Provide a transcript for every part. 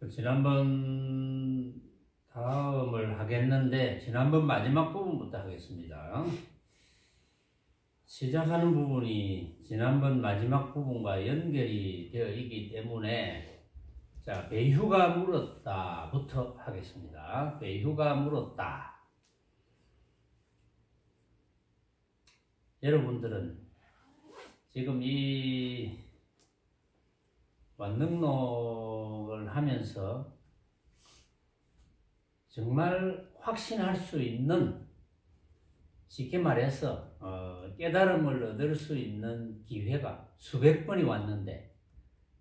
지난번 다음을 하겠는데 지난번 마지막 부분부터 하겠습니다. 시작하는 부분이 지난번 마지막 부분과 연결이 되어 있기 때문에 자, 배휴가 물었다부터 하겠습니다. 배휴가 물었다. 여러분들은 지금 이 완능록을 하면서 정말 확신할 수 있는, 쉽게 말해서 깨달음을 얻을 수 있는 기회가 수백 번이 왔는데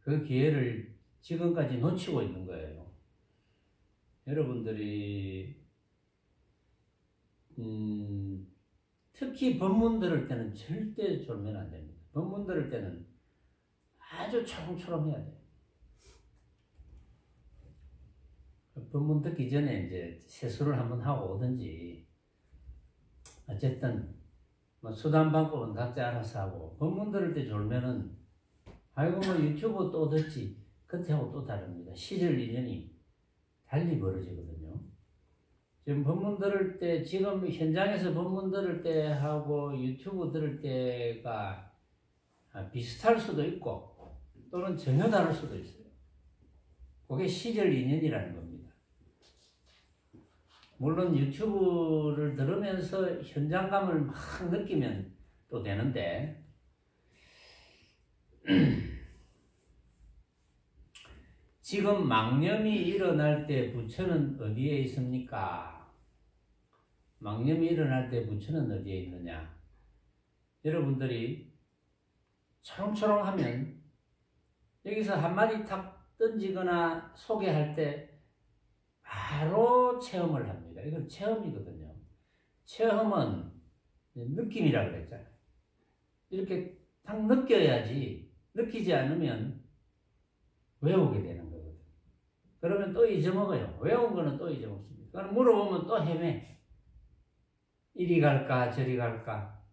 그 기회를 지금까지 놓치고 있는 거예요. 여러분들이 특히 법문 들을 때는 절대 졸면 안 됩니다. 법문 들을 때는 아주 초롱초롱 해야 돼요. 법문 듣기 전에 이제 세수를 한번 하고 오든지, 어쨌든 뭐 수단 방법은 각자 알아서 하고, 법문 들을 때 졸면은 아이고 뭐 유튜브 또 듣지, 그때하고 또 다릅니다. 시절 인연이 달리 벌어지거든요. 지금 법문 들을 때, 지금 현장에서 법문 들을 때 하고 유튜브 들을 때가 비슷할 수도 있고 또는 전혀 다를 수도 있어요. 그게 시절 인연이라는 겁니다. 물론 유튜브를 들으면서 현장감을 막 느끼면 또 되는데 지금 망념이 일어날 때 부처는 어디에 있습니까? 망념이 일어날 때 부처는 어디에 있느냐? 여러분들이 초롱초롱하면 여기서 한마디 탁 던지거나 소개할 때 바로 체험을 합니다. 이건 체험이거든요. 체험은 느낌이라고 그랬잖아요. 이렇게 딱 느껴야지, 느끼지 않으면 외우게 되는 거거든요. 그러면 또 잊어먹어요. 외운 거는 또 잊어먹습니다. 그럼 물어보면 또 헤매. 이리 갈까 저리 갈까.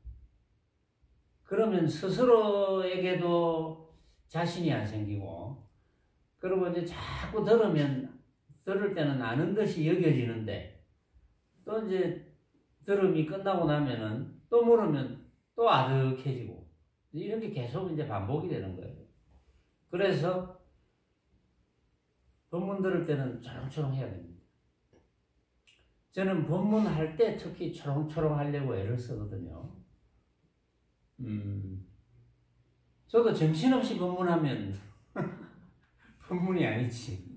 그러면 스스로에게도 자신이 안 생기고, 그리고 이제 자꾸 들을 때는 아는 듯이 여겨지는데, 또 이제 들음이 끝나고 나면은 또 물으면 또 아득해지고, 이런 게 계속 이제 반복이 되는 거예요. 그래서 법문 들을 때는 초롱초롱 해야 됩니다. 저는 법문할 때 특히 초롱초롱 하려고 애를 쓰거든요. 저도 정신없이 법문하면 법문이 아니지.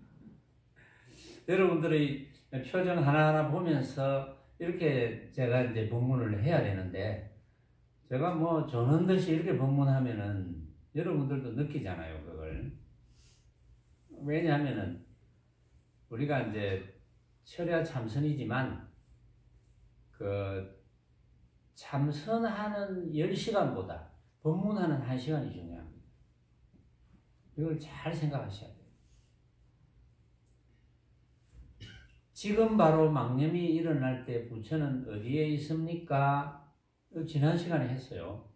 여러분들의 표정 하나하나 보면서 이렇게 제가 이제 법문을 해야 되는데, 제가 뭐 조는 듯이 이렇게 법문하면은 여러분들도 느끼잖아요, 그걸. 왜냐하면은 우리가 이제 철야 참선이지만 그 참선하는 10시간보다 법문하는 1시간이 중요합니다. 이걸 잘 생각하셔야 돼요. 지금 바로 망념이 일어날 때 부처는 어디에 있습니까? 지난 시간에 했어요.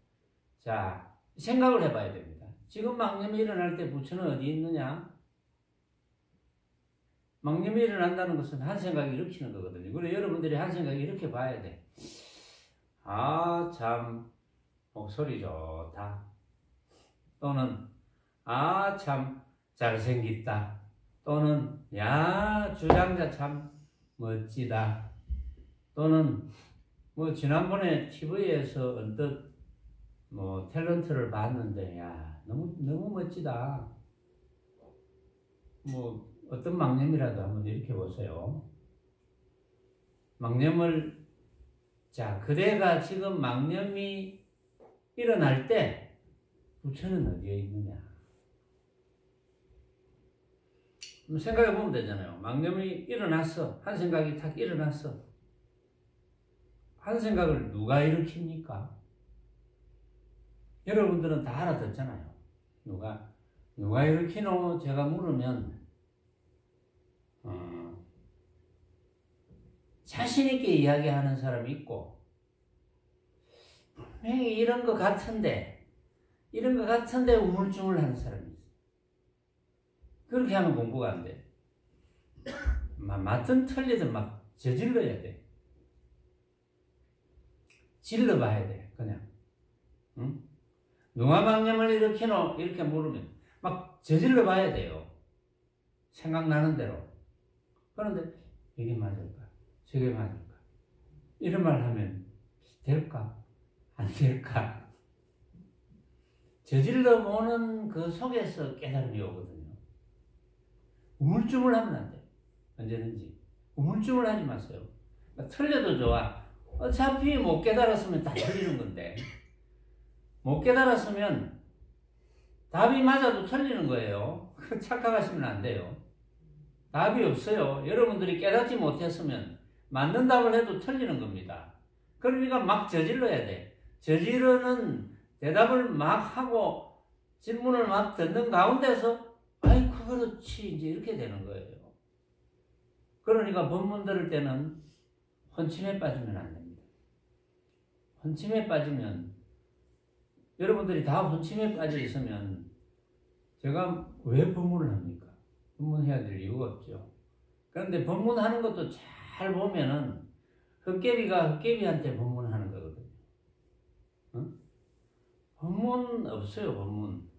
자, 생각을 해봐야 됩니다. 지금 망념이 일어날 때 부처는 어디 있느냐? 망념이 일어난다는 것은 한 생각이 일으키는 거거든요. 그래서 여러분들이 한 생각이 이렇게 봐야 돼. 아, 참 목소리 좋다. 또는 아, 참 잘생겼다. 또는 야, 주장자 참 멋지다. 또는 뭐 지난번에 TV에서 언뜻 뭐 탤런트를 봤는데 야, 너무 멋지다. 뭐 어떤 망념이라도 한번 이렇게 보세요. 망념을, 자, 그대가 지금 망념이 일어날 때 부처는 어디에 있느냐? 생각해 보면 되잖아요. 망념이 일어났어. 한 생각이 탁 일어났어. 한 생각을 누가 일으킵니까? 여러분들은 다 알아듣잖아요. 누가 일으키노? 제가 물으면 자신있게 이야기하는 사람이 있고, 분명히 이런 것 같은데 우물쭈물 하는 사람이 있어요. 그렇게 하면 공부가 안 돼. 맞든 틀리든 막 저질러야 돼. 질러봐야 돼, 그냥. 응? 누가 망념을 일으키노? 이렇게 물으면 막 저질러봐야 돼요. 생각나는 대로. 그런데 이게 맞을까? 저게 맞을까? 이런 말 하면 될까? 안 될까? 저질러 보는 그 속에서 깨달음이 오거든요. 우물쭈물 하면 안 돼요. 언제든지. 우물쭈물 하지 마세요. 틀려도 좋아. 어차피 못 깨달았으면 다 틀리는 건데. 못 깨달았으면 답이 맞아도 틀리는 거예요. 착각하시면 안 돼요. 답이 없어요. 여러분들이 깨닫지 못했으면 맞는 답을 해도 틀리는 겁니다. 그러니까 막 저질러야 돼. 저지르는 대답을 막 하고 질문을 막 듣는 가운데서 아이 그렇지 이제 이렇게 되는 거예요. 그러니까 법문 들을 때는 혼침에 빠지면 안 됩니다. 혼침에 빠지면 여러분들이 다 혼침에 빠져 있으면 제가 왜 법문을 합니까? 법문해야 될 이유가 없죠. 그런데 법문하는 것도 잘 보면은 헛개비가 헛개비한테 법문하는 거거든요. 응? 법문 없어요, 법문.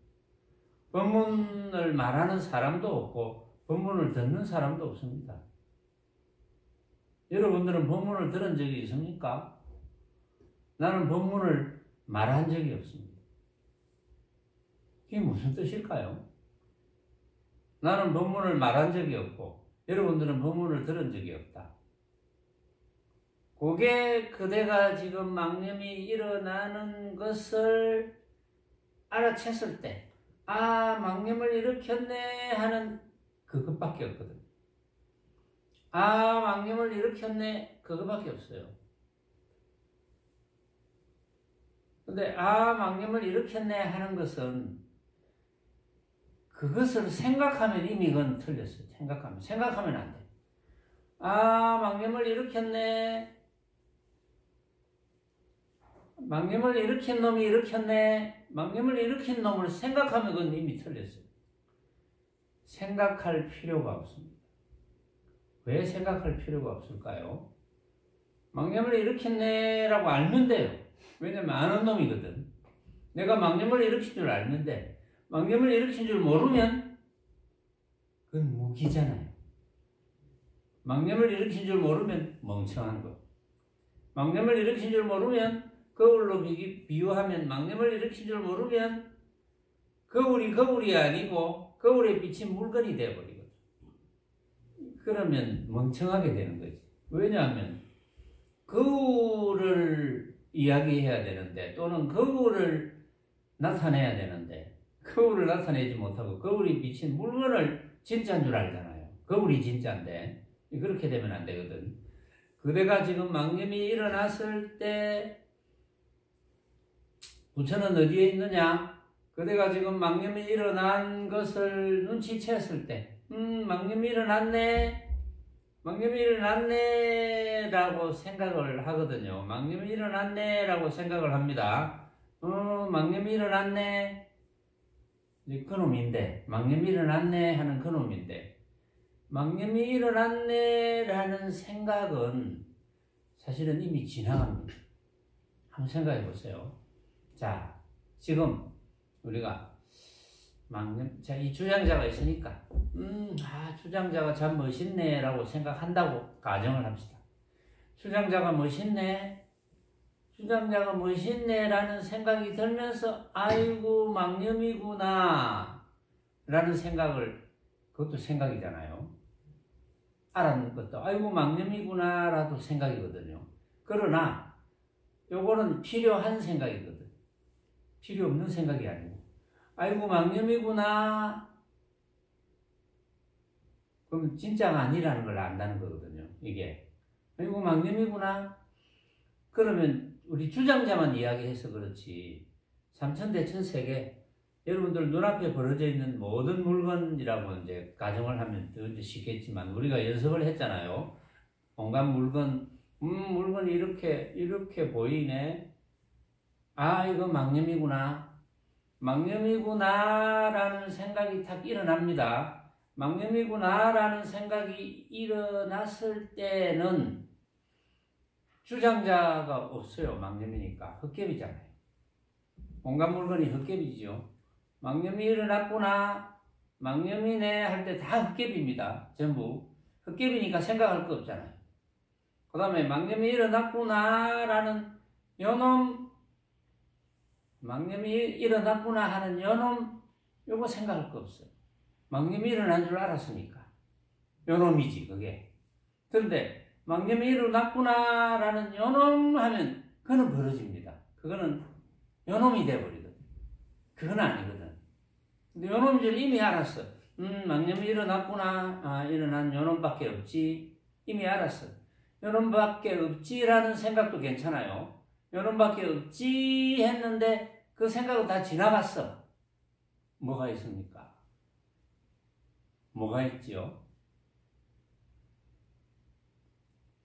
법문을 말하는 사람도 없고 법문을 듣는 사람도 없습니다. 여러분들은 법문을 들은 적이 있습니까? 나는 법문을 말한 적이 없습니다. 이게 무슨 뜻일까요? 나는 법문을 말한 적이 없고 여러분들은 법문을 들은 적이 없다. 그게 그대가 지금 망념이 일어나는 것을 알아챘을 때, 아, 망념을 일으켰네 하는 그것밖에 없거든. 아, 망념을 일으켰네, 그것밖에 없어요. 근데 아, 망념을 일으켰네 하는 것은 그것을 생각하면 이미 그건 틀렸어요. 생각하면 안 돼. 아, 망념을 일으켰네. 망념을 일으킨 놈이 일으켰네. 망념을 일으킨 놈을 생각하면 그건 이미 틀렸어요. 생각할 필요가 없습니다. 왜 생각할 필요가 없을까요? 망념을 일으켰네 라고 알면 돼요. 왜냐면 아는 놈이거든. 내가 망념을 일으킨 줄 알는데 망념을 일으킨 줄 모르면 그건 무기잖아요. 망념을 일으킨 줄 모르면 멍청한 거. 망념을 일으킨 줄 모르면 거울로 비유하면 망념을 일으킨 줄 모르면 거울이 아니고 거울에 비친 물건이 되어버리거든. 그러면 멍청하게 되는 거지. 왜냐하면 거울을 이야기해야 되는데 또는 거울을 나타내야 되는데 거울을 나타내지 못하고 거울이 비친 물건을 진짜인 줄 알잖아요. 거울이 진짜인데 그렇게 되면 안 되거든. 그대가 지금 망념이 일어났을 때 부처는 어디에 있느냐? 그대가 지금 망념이 일어난 것을 눈치챘을 때 망념이 일어났네 라고 생각을 하거든요. 망념이 일어났네 라고 생각을 합니다. 망념이 일어났네. 그놈인데, 망념이 일어났네 하는 그놈인데, 망념이 일어났네 라는 생각은 사실은 이미 지나갑니다. 한번 생각해 보세요. 자, 지금 우리가 자, 이 주장자가 있으니까, 주장자가 참 멋있네 라고 생각한다고 가정을 합시다. 주장자가 멋있네 라는 생각이 들면서, 아이고, 망념이구나 라는 생각을, 그것도 생각이잖아요. 알았는 것도, 아이고, 망념이구나 라도 생각이거든요. 그러나, 요거는 필요한 생각이거든. 필요 없는 생각이 아니고. 아이고 망념이구나. 그럼 진짜가 아니라는 걸 안다는 거거든요. 이게. 아이고 망념이구나. 그러면 우리 주장자만 이야기해서 그렇지 삼천대천세계. 여러분들 눈앞에 벌어져 있는 모든 물건이라고 이제 가정을 하면 더 이제 쉽겠지만 우리가 연습을 했잖아요. 온갖 물건이 이렇게 보이네. 아, 이거 망념이구나. 망념이구나라는 생각이 탁 일어납니다. 망념이구나라는 생각이 일어났을 때는 주장자가 없어요. 망념이니까. 헛개비잖아요. 온갖 물건이 헛개비죠. 망념이 일어났구나. 망념이네 할 때 다 헛개비입니다. 전부. 헛개비니까 생각할 거 없잖아요. 그 다음에 망념이 일어났구나라는 요놈, 망념이 일어났구나 하는 요놈, 요거 생각할 거 없어요. 망념이 일어난 줄 알았으니까. 요놈이지, 그게. 그런데 망념이 일어났구나라는 요놈 하면 그거는 벌어집니다. 그거는 요놈이 돼버리거든. 그건 아니거든. 근데 요놈인 줄 이미 알았어. 망념이 일어났구나. 아, 일어난 요놈밖에 없지. 이미 알았어. 요놈밖에 없지라는 생각도 괜찮아요. 요놈밖에 없지 했는데 그 생각은 다 지나갔어. 뭐가 있습니까? 뭐가 있지요?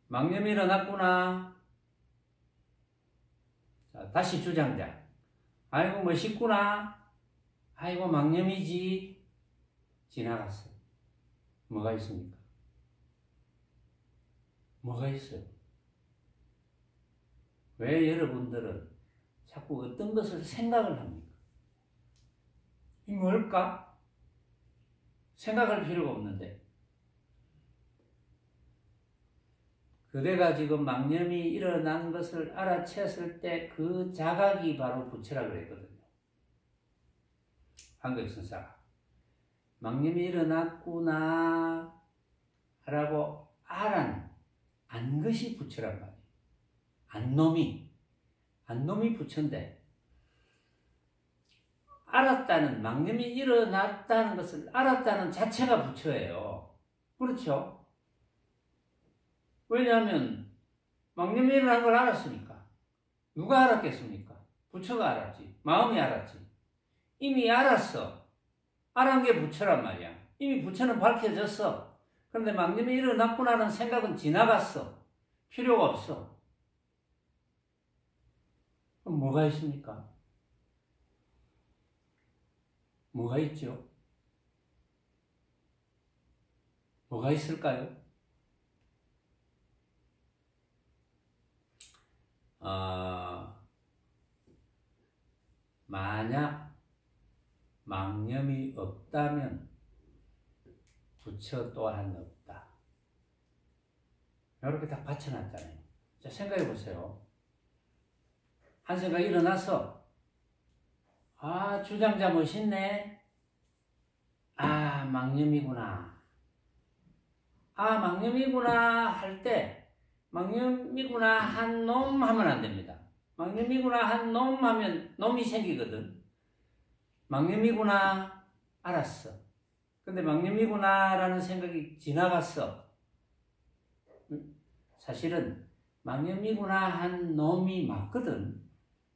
망념이 일어났구나. 자, 다시 주장자. 아이고 멋있구나. 아이고 망념이지. 지나갔어. 뭐가 있습니까? 뭐가 있어요? 왜 여러분들은 자꾸 어떤 것을 생각을 합니까? 이 뭘까? 생각할 필요가 없는데. 그대가 지금 망념이 일어난 것을 알아챘을 때 그 자각이 바로 부처라 그랬거든요. 한국선사가. 망념이 일어났구나 라고 안 것이 부처란 말이에요. 안놈이 부처인데 알았다는, 망념이 일어났다는 것을 알았다는 자체가 부처예요. 그렇죠? 왜냐하면 망념이 일어난 걸 알았으니까. 누가 알았겠습니까? 부처가 알았지. 마음이 알았지. 이미 알았어. 알은 게 부처란 말이야. 이미 부처는 밝혀졌어. 그런데 망념이 일어났구나는 생각은 지나갔어. 필요가 없어. 그럼 뭐가 있습니까? 뭐가 있죠? 뭐가 있을까요? 만약 망념이 없다면 부처 또한 없다. 이렇게 딱 받쳐놨잖아요. 자, 생각해 보세요. 한 생각 일어났어. 아, 주장자 멋있네. 아, 망념이구나. 아, 망념이구나 할 때 망념이구나 한 놈 하면 안 됩니다. 망념이구나 한 놈 하면 놈이 생기거든. 망념이구나 알았어. 근데 망념이구나 라는 생각이 지나갔어. 사실은 망념이구나 한 놈이 맞거든.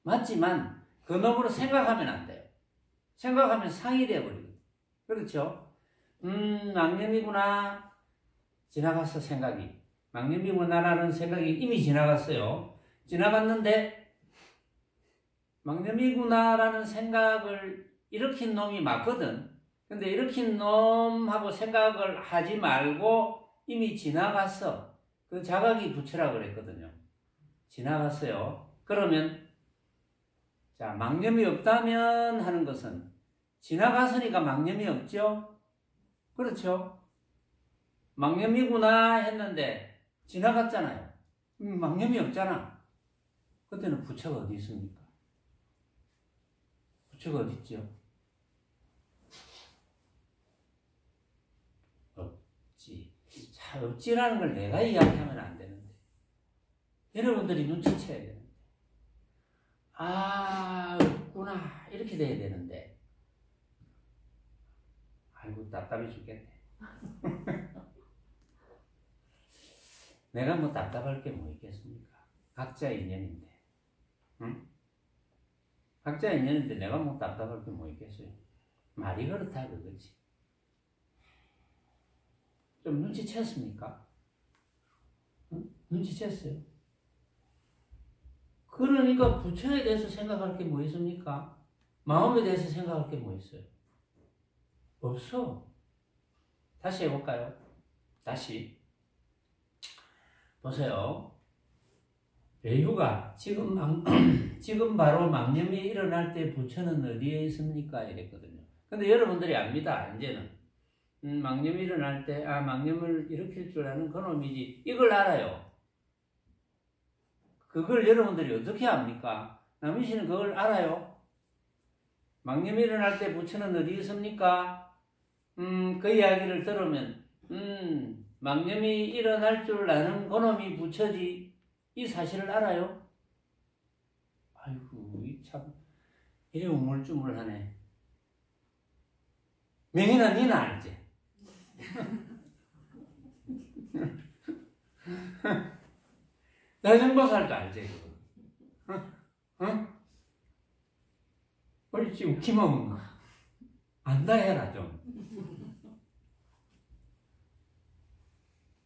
맞지만 그 놈으로 생각하면 안 돼요. 생각하면 상이 되어버리거든. 그렇죠? 망념이구나 지나갔어. 생각이 망념이구나라는 생각이 이미 지나갔어요. 지나갔는데 망념이구나라는 생각을 일으킨 놈이 맞거든. 근데 일으킨 놈하고 생각을 하지 말고 이미 지나갔어. 그 자각이 부처라고 그랬거든요. 지나갔어요. 그러면 자, 망념이 없다면 하는 것은 지나갔으니까 망념이 없죠? 그렇죠? 망념이구나 했는데 지나갔잖아요. 망념이 없잖아. 그때는 부처가 어디 있습니까? 부처가 어디 있죠? 없지. 자, 없지라는 걸 내가 이야기하면 안 되는데. 여러분들이 눈치채야 되는데. 아, 없구나. 이렇게 돼야 되는데. 아이고, 답답해 죽겠네. 내가 뭐 답답할 게 뭐 있겠습니까? 각자의 인연인데. 응? 각자 인연인데 내가 뭐 답답할 게 뭐 있겠어요. 말이 그렇다 그거지. 좀 눈치챘습니까? 응? 눈치챘어요. 그러니까 부처에 대해서 생각할 게 뭐 있습니까? 마음에 대해서 생각할 게 뭐 있어요? 없어. 다시 해볼까요? 다시. 보세요. 배유가 지금 바로 망념이 일어날 때 부처는 어디에 있습니까? 이랬거든요. 근데 여러분들이 압니다. 이제는. 망념이 일어날 때, 망념을 일으킬 줄 아는 그놈이지. 이걸 알아요. 그걸 여러분들이 어떻게 압니까? 남희 씨는 그걸 알아요? 망념이 일어날 때 부처는 어디 있습니까? 그 이야기를 들으면, 망념이 일어날 줄 아는 그놈이 부처지. 이 사실을 알아요? 아이고, 참, 이래 우물쭈물하네. 명인아, 니는 알지? 대전보살도 알지? 응? 옳지, 웃기면 안다 해라, 좀.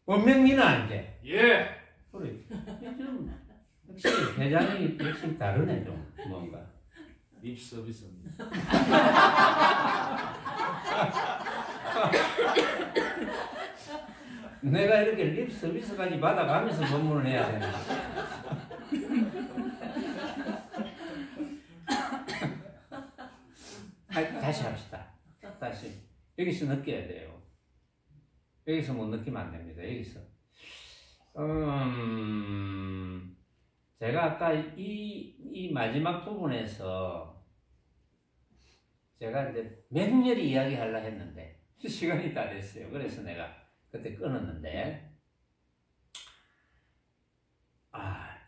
원명리는 알지? 예. 그래. 좀, 역시, 회장이 역시 다르네, 좀, 뭔가. 립 서비스입니다. 내가 이렇게 립 서비스까지 받아가면서 법문을 해야 되나? 다시 합시다. 다시. 여기서 느껴야 돼요. 여기서 못 느끼면 안 됩니다. 여기서. 제가 아까 이 마지막 부분에서 제가 이제 맹렬히 이야기하려 했는데 시간이 다 됐어요. 그래서 내가 그때 끊었는데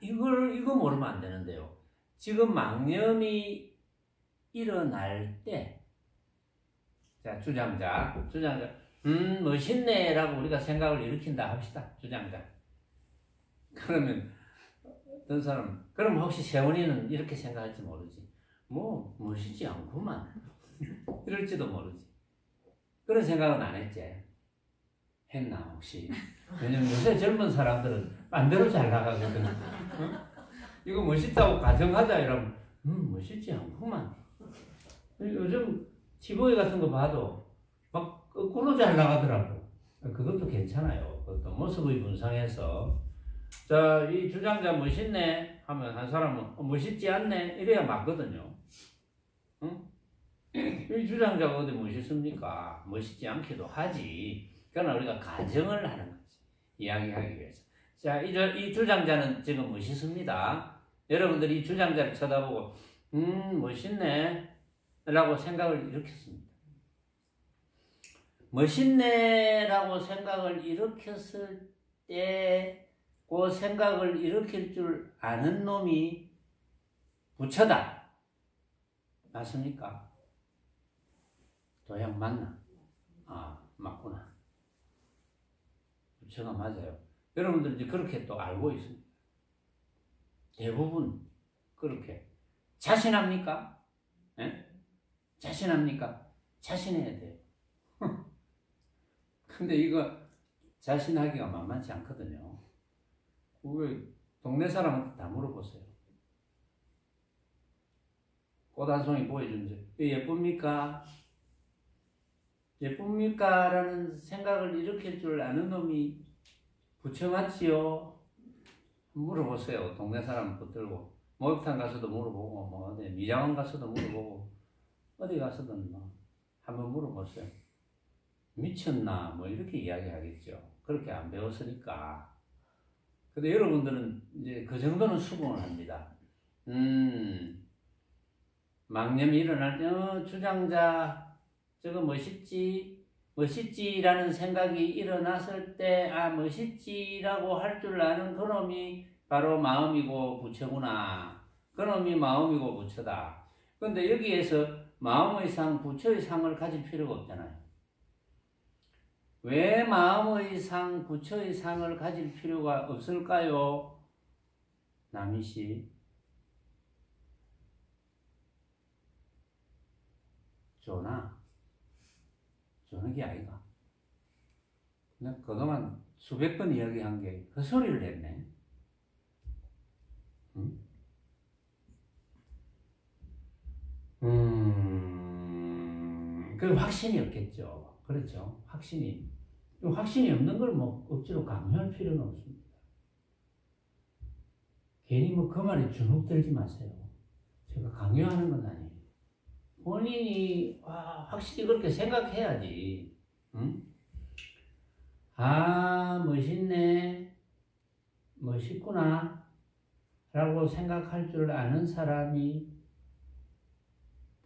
이거 모르면 안 되는데요. 지금 망념이 일어날 때 자, 주장자 멋있네라고 우리가 생각을 일으킨다 합시다. 주장자. 그러면 어떤 사람, 그럼 혹시 세원이는 이렇게 생각할지 모르지. 뭐 멋있지 않구만. 이럴지도 모르지. 그런 생각은 안 했지. 했나 혹시? 왜냐면 요새 젊은 사람들은 반대로 잘 나가거든. 이거 멋있다고 가정하자 이러면 멋있지 않구만. 요즘 티보이 같은 거 봐도 막 거꾸로 잘 나가더라고. 그것도 괜찮아요. 그것도 모습의 분상에서 자, 이 주장자 멋있네 하면 한 사람은 멋있지 않네 이래야 맞거든요. 응? 이 주장자가 어디 멋있습니까? 멋있지 않기도 하지. 그러나 우리가 가정을 하는 거지. 이야기하기 위해서. 자, 이 주장자는 지금 멋있습니다. 여러분들이 이 주장자를 쳐다보고 멋있네 라고 생각을 일으켰습니다. 멋있네 라고 생각을 일으켰을 때 그 생각을 일으킬 줄 아는 놈이 부처다. 맞습니까? 도양 맞나? 맞구나. 부처가 맞아요. 여러분들 이제 그렇게 또 알고 있습니다. 대부분 그렇게. 자신합니까? 예? 자신합니까? 자신해야 돼요. 근데 이거 자신하기가 만만치 않거든요. 왜 동네 사람한테 다 물어보세요. 꽃 한 송이 보여주면서 예쁩니까? 예쁩니까? 라는 생각을 일으킬 줄 아는 놈이 부처 맞지요? 물어보세요. 동네 사람 붙들고 목욕탕 가서도 물어보고 뭐 어디 미장원 가서도 물어보고 어디 가서든 뭐 한번 물어보세요. 미쳤나? 뭐 이렇게 이야기하겠죠. 그렇게 안 배웠으니까. 근데 여러분들은 이제 그 정도는 수긍을 합니다. 망념이 일어날 때, 주장자, 저거 멋있지라는 생각이 일어났을 때, 멋있지라고 할 줄 아는 그놈이 바로 마음이고 부처구나. 그놈이 마음이고 부처다. 근데 여기에서 마음의 상, 부처의 상을 가질 필요가 없잖아요. 왜 마음의 상, 부처의 상을 가질 필요가 없을까요? 남희씨. 조는 게 아이가. 내가 그동안 수백 번 이야기한 게 헛소리를 했네. 응? 그 확신이 없겠죠. 그렇죠. 확신이 없는 걸 뭐 억지로 강요할 필요는 없습니다. 괜히 뭐 그 말에 주눅들지 마세요. 제가 강요하는 건 아니에요. 본인이 확실히 그렇게 생각해야지. 응? 아, 멋있네, 멋있구나 라고 생각할 줄 아는 사람이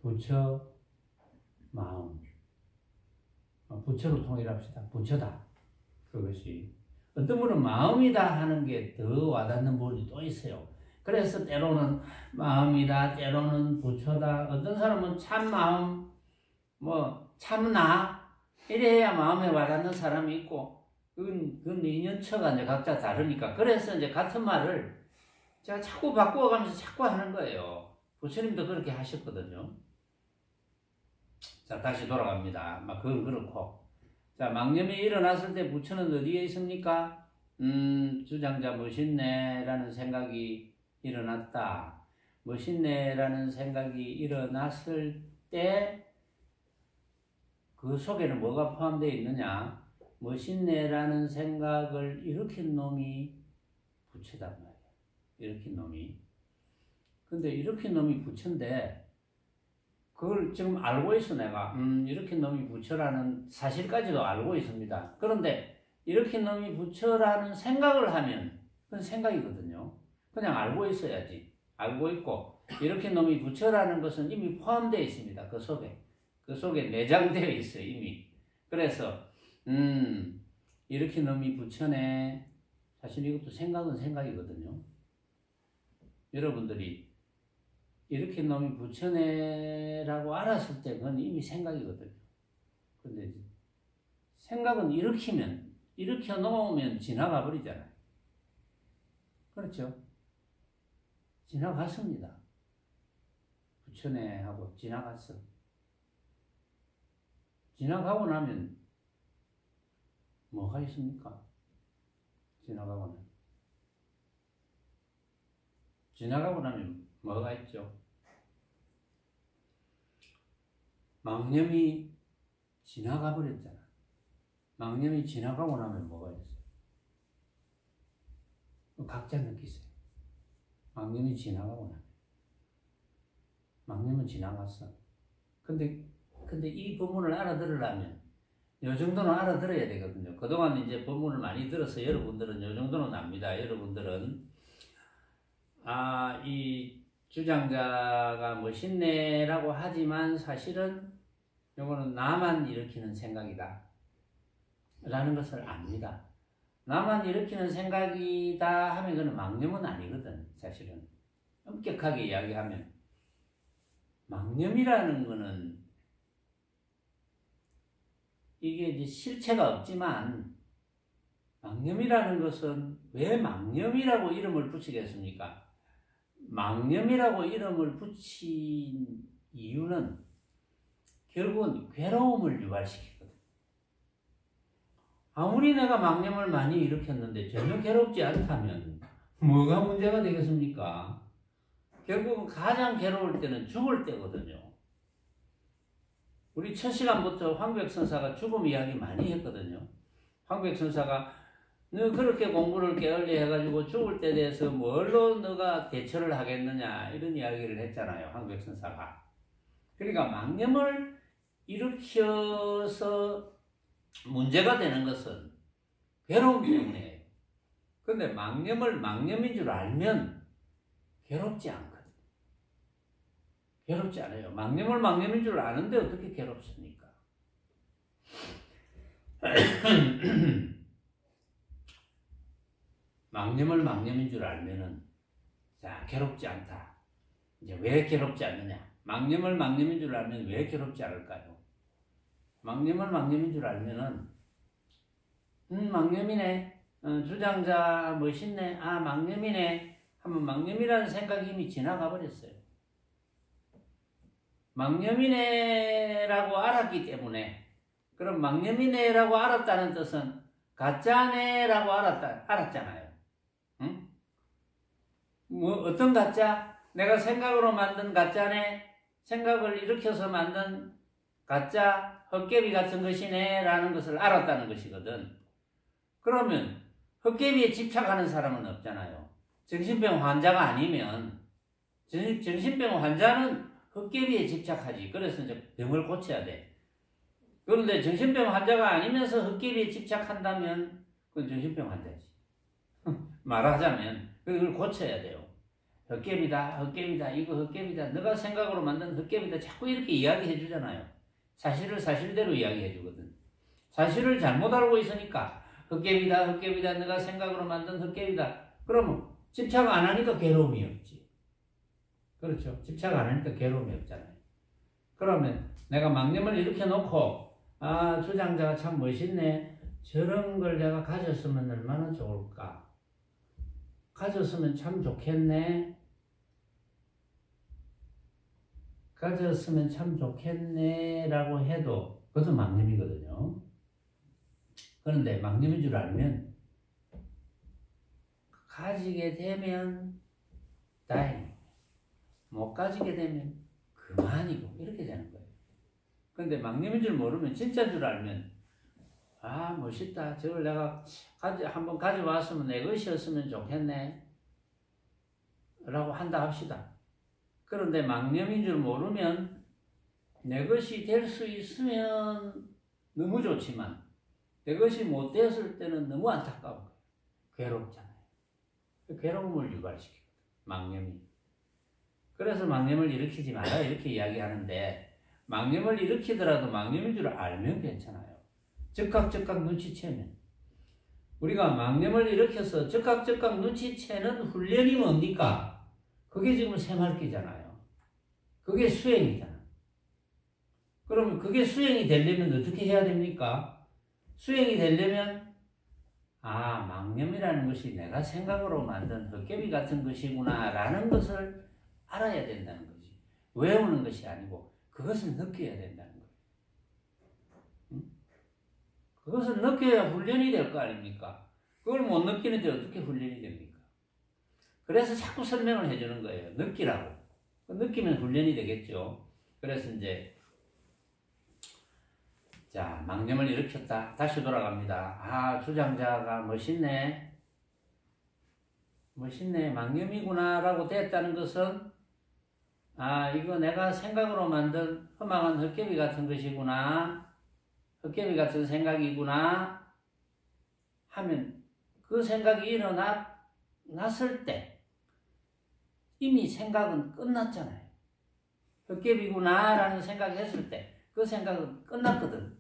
부처 마음, 부처로 통일합시다. 부처다. 그것이 어떤 분은 마음이다 하는 게 더 와닿는 부분이 또 있어요. 그래서 때로는 마음이다, 때로는 부처다. 어떤 사람은 참마음, 참나 이래야 마음에 와닿는 사람이 있고, 그건 인연처가 이제 각자 다르니까. 그래서 이제 같은 말을 제가 자꾸 바꾸어가면서 자꾸 하는 거예요. 부처님도 그렇게 하셨거든요. 자, 다시 돌아갑니다. 그건 그렇고. 자, 망념이 일어났을 때 부처는 어디에 있습니까? 주장자 멋있네 라는 생각이 일어났다. 멋있네 라는 생각이 일어났을 때 그 속에는 뭐가 포함되어 있느냐? 멋있네 라는 생각을 일으킨 놈이 부처단 말이야. 일으킨 놈이. 근데 일으킨 놈이 부처인데 그걸 지금 알고 있어 내가. 일으킨 놈이 부처라는 사실까지도 알고 있습니다. 그런데 일으킨 놈이 부처라는 생각을 하면 그건 생각이거든요. 그냥 알고 있어야지. 알고 있고 일으킨 놈이 부처라는 것은 이미 포함되어 있습니다. 그 속에 내장되어 있어요. 이미. 그래서 일으킨 놈이 부처네. 사실 이것도 생각은 생각이거든요. 여러분들이 일으킨 놈이 부처네라고 알았을 때 그건 이미 생각이거든요. 근데 생각은 일으켜 놓으면 지나가 버리잖아요. 그렇죠? 지나갔습니다. 부처네 하고 지나갔어. 지나가고 나면 뭐가 있습니까? 지나가고 나면 뭐가 있죠? 망념이 지나가 버렸잖아. 망념이 지나가고 나면 뭐가 있어요? 각자 느끼세요. 망념이 지나가고 나면. 망념은 지나갔어. 근데 이 법문을 알아들으려면 요 정도는 알아들어야 되거든요. 그동안 이제 법문을 많이 들어서 여러분들은 요 정도는 압니다. 여러분들은 이 주장자가 멋있네라고 하지만 사실은 요거는 나만 일으키는 생각이다 라는 것을 압니다. 나만 일으키는 생각이다 하면 그건 망념은 아니거든. 사실은 엄격하게 이야기하면 망념이라는 거는 이게 이제 실체가 없지만 망념이라는 것은 왜 망념이라고 이름을 붙이겠습니까? 망념이라고 이름을 붙인 이유는 결국은 괴로움을 유발시키거든. 아무리 내가 망념을 많이 일으켰는데 전혀 괴롭지 않다면 뭐가 문제가 되겠습니까? 결국은 가장 괴로울 때는 죽을 때거든요. 우리 첫 시간부터 황백선사가 죽음 이야기 많이 했거든요. 황백선사가 너 그렇게 공부를 게을리 해가지고 죽을 때 대해서 뭘로 너가 대처를 하겠느냐 이런 이야기를 했잖아요. 황백선사가. 그러니까 망념을 일으켜서 문제가 되는 것은 괴로움 때문에. 그런데 망념을 망념인 줄 알면 괴롭지 않거든. 괴롭지 않아요. 망념을 망념인 줄 아는데 어떻게 괴롭습니까? 망념을 망념인 줄 알면은 자, 괴롭지 않다. 이제 왜 괴롭지 않느냐? 망념을 망념인 줄 알면 왜 괴롭지 않을까요? 망념을 망념인 줄 알면은 망념이네. 주장자 멋있네. 망념이네. 하면 망념이라는 생각이 이미 지나가 버렸어요. 망념이네라고 알았기 때문에, 그럼 망념이네라고 알았다는 뜻은 가짜네라고 알았잖아요. 응? 뭐 어떤 가짜? 내가 생각으로 만든 가짜네, 생각을 일으켜서 만든 가짜 헛개비 같은 것이네 라는 것을 알았다는 것이거든. 그러면 헛개비에 집착하는 사람은 없잖아요. 정신병 환자가 아니면, 정신병 환자는 헛개비에 집착하지. 그래서 이제 병을 고쳐야 돼. 그런데 정신병 환자가 아니면서 헛개비에 집착한다면 그건 정신병 환자지. 말하자면 그걸 고쳐야 돼요. 헛개비다, 헛개비다, 이거 헛개비다, 너가 생각으로 만든 헛개비다, 자꾸 이렇게 이야기해 주잖아요. 사실을 사실대로 이야기해 주거든. 사실을 잘못 알고 있으니까 헛개비다, 헛개비다, 너가 생각으로 만든 헛개비다. 그러면 집착 안 하니까 괴로움이 없지. 그렇죠. 집착 안 하니까 괴로움이 없잖아요. 그러면 내가 망념을 일으켜 놓고, 아, 주장자가 참 멋있네, 저런 걸 내가 가졌으면 얼마나 좋을까, 가졌으면 참 좋겠네, 가졌으면 참 좋겠네 라고 해도 그것도 망념이거든요. 그런데 망념인 줄 알면 가지게 되면 다행, 못 가지게 되면 그만이고 이렇게 되는 거예요. 그런데 망념인 줄 모르면, 진짜인 줄 알면, 아, 멋있다, 저걸 내가 한번 가져왔으면 내 것이었으면 좋겠네 라고 한다 합시다. 그런데 망념인 줄 모르면 내 것이 될 수 있으면 너무 좋지만 내 것이 못 되었을 때는 너무 안타까운 거예요. 괴롭잖아요. 괴로움을 유발시키거든, 망념이. 그래서 망념을 일으키지 마라 이렇게 이야기하는데, 망념을 일으키더라도 망념인 줄 알면 괜찮아요. 즉각 눈치채면. 우리가 망념을 일으켜서 즉각 눈치채는 훈련이 뭡니까? 그게 지금 새말기잖아요. 그게 수행이잖아. 그러면 그게 수행이 되려면 어떻게 해야 됩니까? 수행이 되려면, 아, 망념이라는 것이 내가 생각으로 만든 헛개비 같은 것이구나 라는 것을 알아야 된다는 거지. 외우는 것이 아니고 그것을 느껴야 된다는 거예요. 응? 그것을 느껴야 훈련이 될 거 아닙니까? 그걸 못 느끼는데 어떻게 훈련이 됩니까? 그래서 자꾸 설명을 해주는 거예요. 느끼라고. 느끼면 훈련이 되겠죠. 그래서 이제, 자, 망념을 일으켰다. 다시 돌아갑니다. 아, 주장자가 멋있네. 망념이구나 라고 됐다는 것은, 아, 이거 내가 생각으로 만든 허망한 헛개비 같은 것이구나, 헛개비 같은 생각이구나 하면, 그 생각이 일어났을 때 이미 생각은 끝났잖아요. 헛개비구나 라는 생각을 했을 때 그 생각은 끝났거든.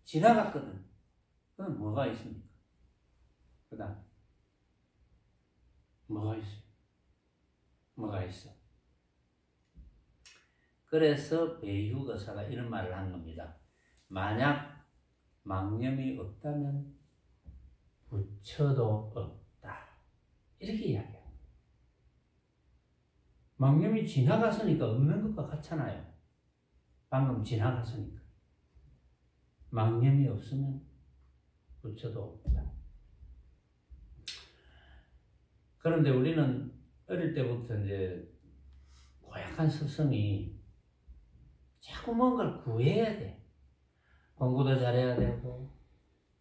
지나갔거든. 그럼 뭐가 있습니까? 그 다음 뭐가 있어? 그래서 배유거사가 이런 말을 한 겁니다. 만약 망념이 없다면 부처도 없다. 이렇게 이야기합니다. 망념이 지나갔으니까 없는 것과 같잖아요. 방금 지나갔으니까. 망념이 없으면 부처도 없다. 그런데 우리는 어릴 때부터 이제 고약한 습성이 자꾸 뭔가를 구해야 돼. 공부도 잘해야 되고,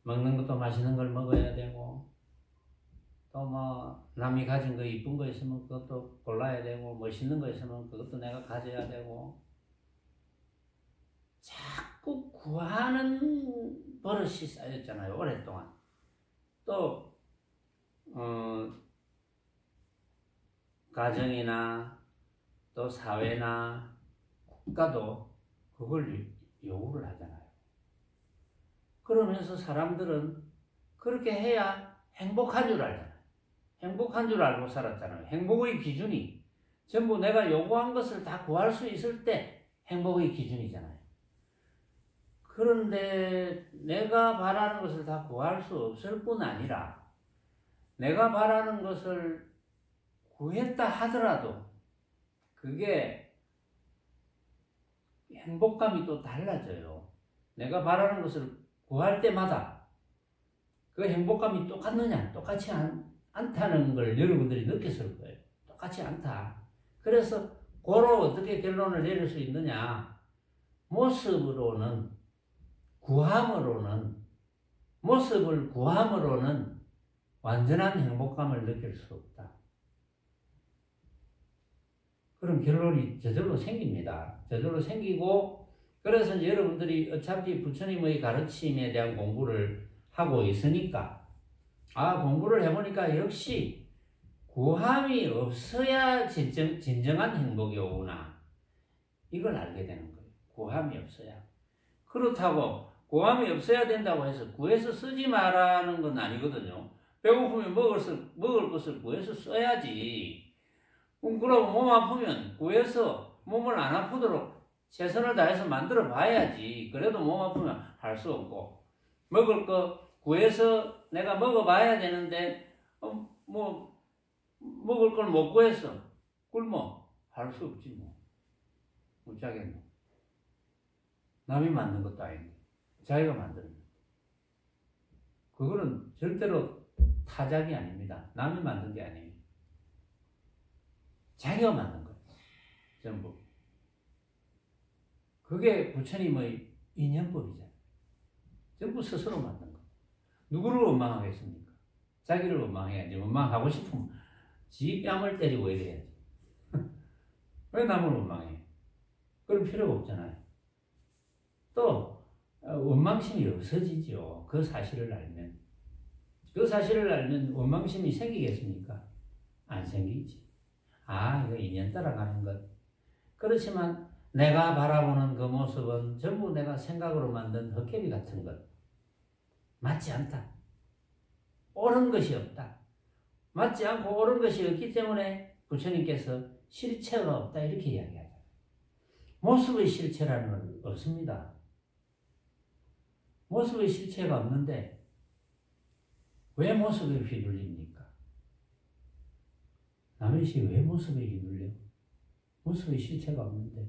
먹는 것도 맛있는 걸 먹어야 되고, 또 뭐 남이 가진 거 이쁜 거 있으면 그것도 골라야 되고, 멋있는 거 있으면 그것도 내가 가져야 되고, 자꾸 구하는 버릇이 쌓였잖아요, 오랫동안. 또 가정이나 또 사회나 국가도 그걸 요구를 하잖아요. 그러면서 사람들은 그렇게 해야 행복한 줄 알잖아요. 행복한 줄 알고 살았잖아요. 행복의 기준이 전부 내가 요구한 것을 다 구할 수 있을 때 행복의 기준이잖아요. 그런데 내가 바라는 것을 다 구할 수 없을 뿐 아니라 내가 바라는 것을 구했다 하더라도 그게 행복감이 또 달라져요. 내가 바라는 것을 구할 때마다 그 행복감이 똑같느냐? 똑같지 않다는 걸 여러분들이 느꼈을 거예요. 똑같지 않다. 그래서 고로 어떻게 결론을 내릴 수 있느냐? 모습을 구함으로는 완전한 행복감을 느낄 수 없다. 그럼 결론이 저절로 생깁니다. 저절로 생기고, 그래서 이제 여러분들이 어차피 부처님의 가르침에 대한 공부를 하고 있으니까, 공부를 해보니까 역시 구함이 없어야 진정한 행복이 오구나. 이걸 알게 되는 거예요. 구함이 없어야. 그렇다고 구함이 없어야 된다고 해서 구해서 쓰지 말라는 건 아니거든요. 배고프면 먹을 것을 구해서 써야지. 그럼 몸 아프면 구해서 몸을 안 아프도록 최선을 다해서 만들어 봐야지. 그래도 몸 아프면 할 수 없고, 먹을 거 구해서 내가 먹어봐야 되는데 먹을 걸 못 구해서 굶어 할 수 없지 뭐. 어쩌겠노. 남이 만든 것도 아닌데 자기가 만드는 것. 그거는 절대로 타작이 아닙니다. 남이 만든 게 아니에요. 자기가 만든 거예요. 전부. 그게 부처님의 인연법이잖아요. 전부 스스로 만든 거. 누구를 원망하겠습니까? 자기를 원망해야지. 원망하고 싶으면 지 뺨을 때리고 이래야지. 왜 남을 원망해? 그럴 필요가 없잖아요. 또 원망심이 없어지죠. 그 사실을 알면. 그 사실을 알면 원망심이 생기겠습니까? 안 생기지. 이거 인연 따라가는 것. 그렇지만 내가 바라보는 그 모습은 전부 내가 생각으로 만든 헛개비 같은 것. 맞지 않다. 옳은 것이 없다. 맞지 않고 옳은 것이 없기 때문에 부처님께서 실체가 없다 이렇게 이야기하죠. 모습의 실체라는 건 없습니다. 모습의 실체가 없는데 왜 모습에 휘둘립니까? 남의 시 왜 모습에 휘둘려? 모습의 실체가 없는데.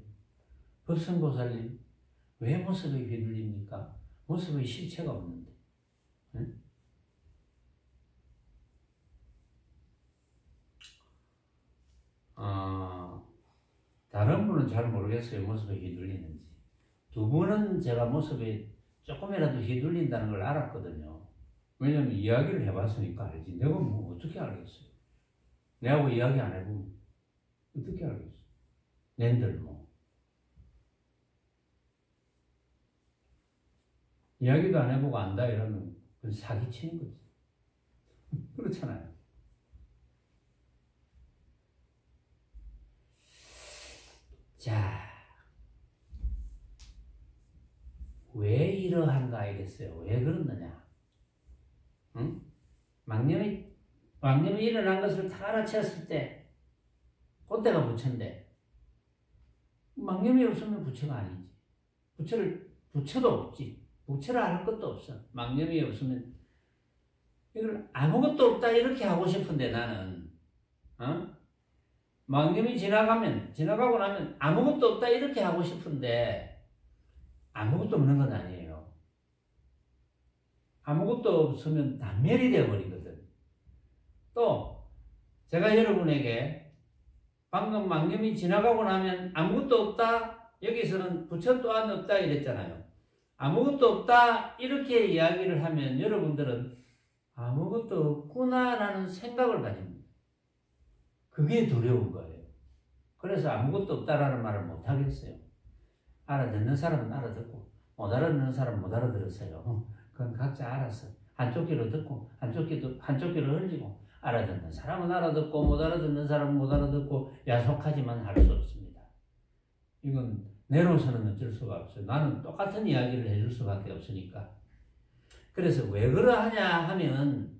법성보살님 왜 모습에 휘둘립니까? 모습의 실체가 없는데. 응? 다른 분은 잘 모르겠어요. 모습에 휘둘리는지. 두 분은 제가 모습에 조금이라도 휘둘린다는 걸 알았거든요. 왜냐면 이야기를 해봤으니까 알지. 내가 뭐 어떻게 알겠어요? 내하고 이야기 안 해보면 어떻게 알겠어? 낸들 뭐. 이야기도 안 해보고 안다 이러면 그건 사기치는 거지. 그렇잖아요. 자, 왜 이러한가 이랬어요. 왜 그렇느냐? 응? 망념이 일어난 것을 다 알아챘을 때 그때가 부처인데 망념이 없으면 부처가 아니지. 부처도 없지. 부처를 알 것도 없어. 망념이 없으면 이걸 아무것도 없다 이렇게 하고 싶은데 나는 망념이 지나가고 나면 아무것도 없다 이렇게 하고 싶은데 아무것도 없는 건 아니에요. 아무것도 없으면 단멸이 되어버리거든. 또 제가 여러분에게 방금 망념이 지나가고 나면 아무것도 없다, 여기서는 부처 또한 없다 이랬잖아요. 아무것도 없다 이렇게 이야기를 하면 여러분들은 아무것도 없구나라는 생각을 가집니다. 그게 두려운 거예요. 그래서 아무것도 없다라는 말을 못 하겠어요. 알아듣는 사람은 알아듣고 못 알아듣는 사람은 못 알아들었어요. 그건 각자 알아서 한쪽 귀로 듣고 한쪽 귀로 흘리고, 알아듣는 사람은 알아듣고 못 알아듣는 사람은 못 알아듣고 야속하지만 할 수 없습니다. 이건 내로서는 어쩔 수가 없어요. 나는 똑같은 이야기를 해줄 수밖에 없으니까. 그래서 왜 그러하냐 하면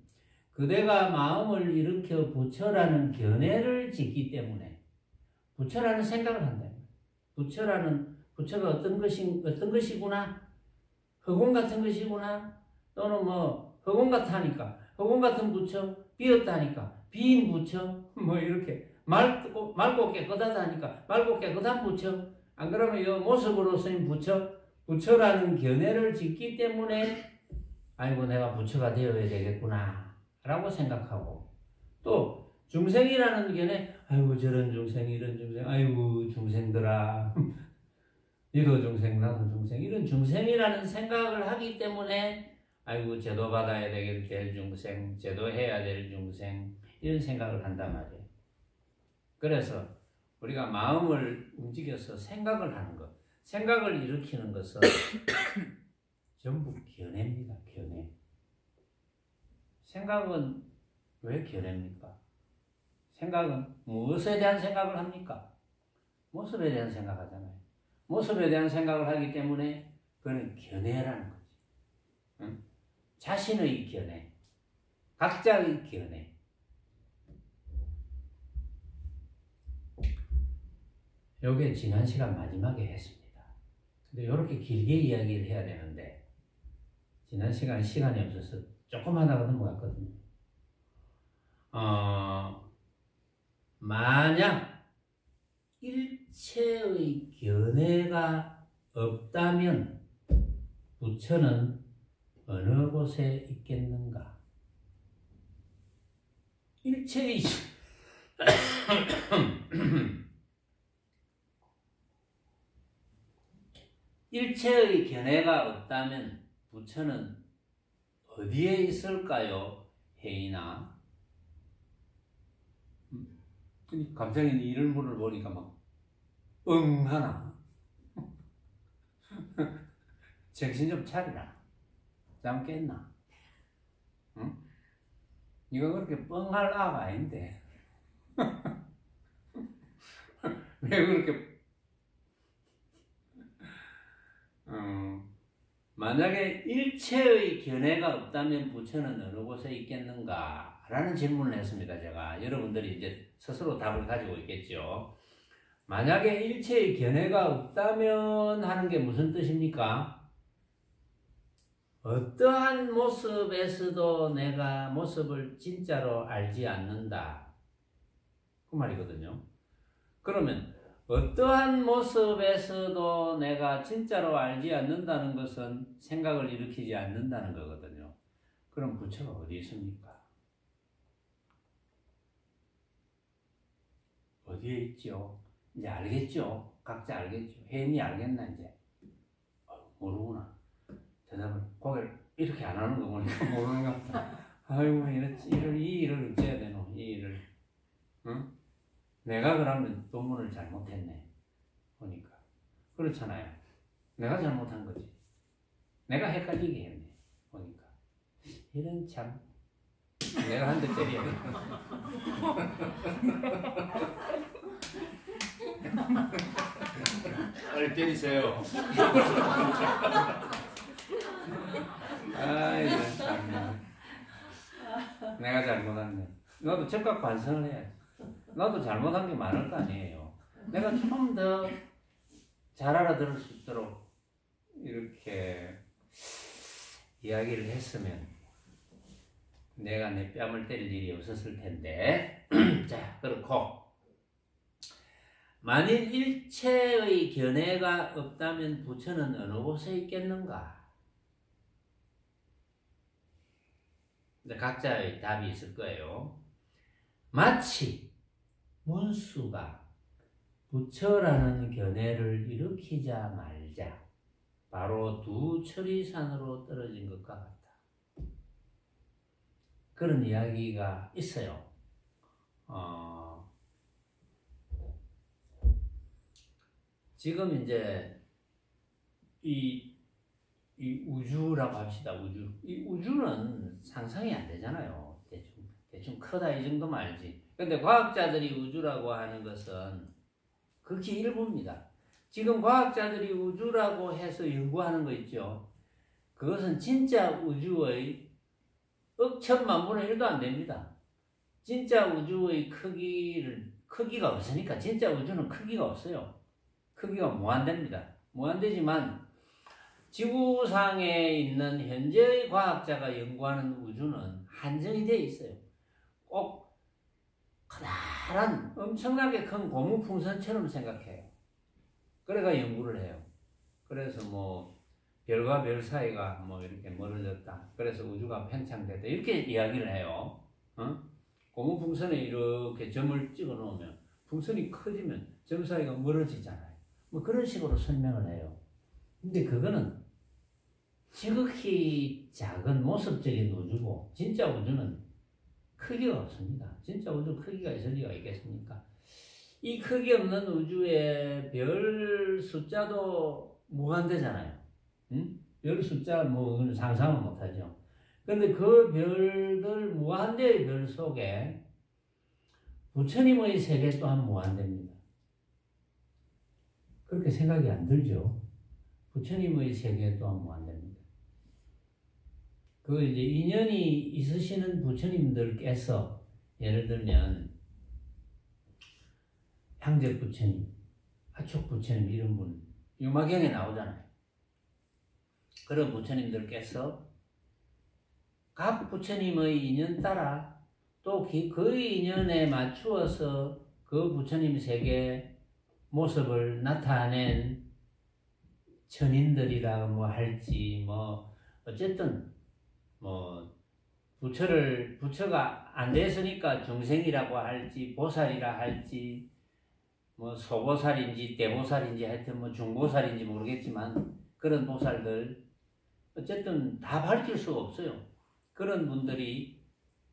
그대가 마음을 일으켜 부처라는 견해를 짓기 때문에, 부처라는 생각을 한다. 부처가 어떤 것이구나, 허공 같은 것이구나, 또는 뭐 허공 같다니까 허공 같은 부처, 비었다니까 비인 부처, 뭐 이렇게 맑고 깨끗하다니까 맑고 깨끗한 부처, 안 그러면 이 모습으로서의 부처라는 견해를 짓기 때문에 아이고 내가 부처가 되어야 되겠구나 라고 생각하고, 또 중생이라는 견해, 아이고 저런 중생 이런 중생, 아이고 중생들아 니도 중생 나도 중생, 이런 중생이라는 생각을 하기 때문에 아이고 제도 받아야 될 중생, 제도 해야 될 중생, 이런 생각을 한단 말이에요. 그래서 우리가 마음을 움직여서 생각을 하는 것, 생각을 일으키는 것은 전부 견해입니다. 견해. 생각은 왜 견해입니까? 생각은 무엇에 대한 생각을 합니까? 모습에 대한 생각하잖아요. 모습에 대한 생각을 하기 때문에 그건 견해라는 거지. 응? 자신의 견해, 각자의 견해. 요게 지난 시간 마지막에 했습니다. 근데 이렇게 길게 이야기를 해야 되는데 지난 시간에 시간이 없어서 조금 하다가 넘어갔거든요. 만약 일체의 견해가 없다면 부처는 어느 곳에 있겠는가? 일체의 일체의 견해가 없다면 부처는 어디에 있을까요? 혜인아. 갑자기 이런 분을 보니까 막 하나. 정신 좀 차리라. 잠 깼나? 응? 이거 그렇게 뻥할 아가 아닌데. 왜 그렇게 만약에 일체의 견해가 없다면 부처는 어느 곳에 있겠는가? 라는 질문을 했습니다. 제가 여러분들이 이제 스스로 답을 가지고 있겠죠. 만약에 일체의 견해가 없다면 하는 게 무슨 뜻입니까? 어떠한 모습에서도 내가 모습을 진짜로 알지 않는다, 그 말이거든요. 그러면 어떠한 모습에서도 내가 진짜로 알지 않는다는 것은 생각을 일으키지 않는다는 거거든요. 그럼 부처가 어디 있습니까? 어디에 있죠? 이제 알겠죠? 각자 알겠죠? 혜인이 알겠나 이제? 모르구나. 대답을 고개를 이렇게 안 하는 거 보니까 모르는 것 같다. 아이고 이 일을 어째야 되노? 이 일을. 응? 내가 그러면 논문을 잘못했네. 보니까. 그렇잖아요. 내가 잘못한 거지. 내가 헷갈리게 했네. 보니까. 이런 참. 내가 한 대 때려야겠다. 빨리 때리세요. 아이, 참. 내가 잘못했네. 너도 즉각 반성을 해야지. 나도 잘못한 게 많을 거 아니에요. 내가 좀 더 잘 알아들을 수 있도록 이렇게 이야기를 했으면 내가 내 뺨을 때릴 일이 없었을 텐데. 자, 그렇고 만일 일체의 견해가 없다면 부처는 어느 곳에 있겠는가? 각자의 답이 있을 거예요. 마치 문수가 부처라는 견해를 일으키자 말자 바로 두 철이산으로 떨어진 것과 같다. 그런 이야기가 있어요. 지금 이제 이 우주라고 합시다. 이 우주는 상상이 안 되잖아요. 대충 크다 이 정도만 알지. 근데 과학자들이 우주라고 하는 것은 극히 일부입니다. 지금 과학자들이 우주라고 해서 연구하는 거 있죠. 그것은 진짜 우주의 억천만 분의 1도 안 됩니다. 진짜 우주의 크기가 없으니까 진짜 우주는 크기가 없어요. 크기가 무한대입니다. 무한대지만 지구상에 있는 현재의 과학자가 연구하는 우주는 한정이 되어 있어요. 꼭 커다란 엄청나게 큰 고무풍선처럼 생각해요. 그래가 연구를 해요. 그래서 뭐 별과 별 사이가 뭐 이렇게 멀어졌다. 그래서 우주가 팽창됐다. 이렇게 이야기를 해요. 고무풍선에 이렇게 점을 찍어 놓으면 풍선이 커지면 점 사이가 멀어지잖아요. 뭐 그런 식으로 설명을 해요. 근데 그거는 지극히 작은 모습적인 우주고 진짜 우주는 크기가 없습니다. 진짜 우주 크기가 있을 리가 있겠습니까? 이 크기 없는 우주에 별 숫자도 무한대잖아요. 별 숫자 뭐 상상은 못하죠. 근데 그 별들 무한대의 별 속에 부처님의 세계 또한 무한대입니다. 그렇게 생각이 안 들죠. 부처님의 세계 또한 무한대입니다. 그 이제 인연이 있으시는 부처님들께서 예를 들면 향적 부처님, 하촉 부처님 이런 분 유마경에 나오잖아요. 그런 부처님들께서 각 부처님의 인연 따라 또 그 인연에 맞추어서 그 부처님 세계 모습을 나타낸 천인들이라 뭐 할지 뭐 어쨌든 뭐 부처가 안 됐으니까 중생이라고 할지 보살이라 할지 뭐 소보살인지 대보살인지 하여튼 뭐 중보살인지 모르겠지만 그런 보살들 어쨌든 다 밝힐 수가 없어요. 그런 분들이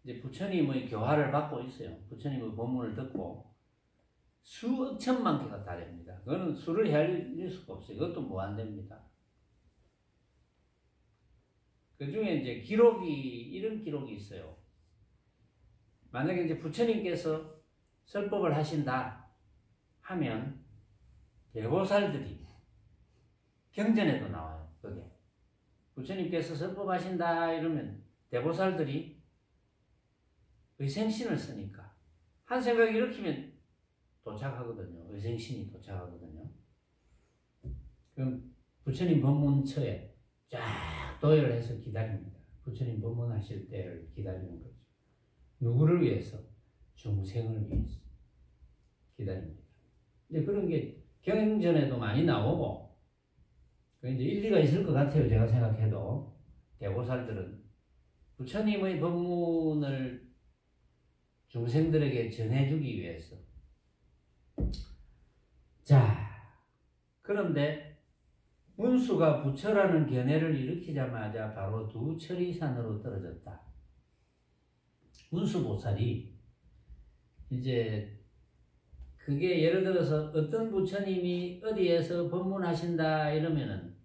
이제 부처님의 교화를 받고 있어요. 부처님의 법문을 듣고 수억 천만 개가 다 됩니다. 그거는 수를 헤아릴 수가 없어요. 그것도 무한대입니다. 그 중에 이제 이런 기록이 있어요. 만약에 이제 부처님께서 설법을 하신다 하면 대보살들이 경전에도 나와요. 그게 부처님께서 설법하신다 이러면 대보살들이 의생신을 쓰니까 한 생각 일으키면 도착하거든요. 의생신이 도착하거든요. 그럼 부처님 법문처에 쫙 도열을 해서 기다립니다. 부처님 법문하실 때를 기다리는 거죠. 누구를 위해서? 중생을 위해서 기다립니다. 이제 그런 게 경전에도 많이 나오고 그 이제 일리가 있을 것 같아요. 제가 생각해도 대보살들은 부처님의 법문을 중생들에게 전해주기 위해서. 자, 그런데 문수가 부처라는 견해를 일으키자마자 바로 두 철이산으로 떨어졌다. 문수보살이 이제 그게 예를 들어서 어떤 부처님이 어디에서 법문하신다 이러면은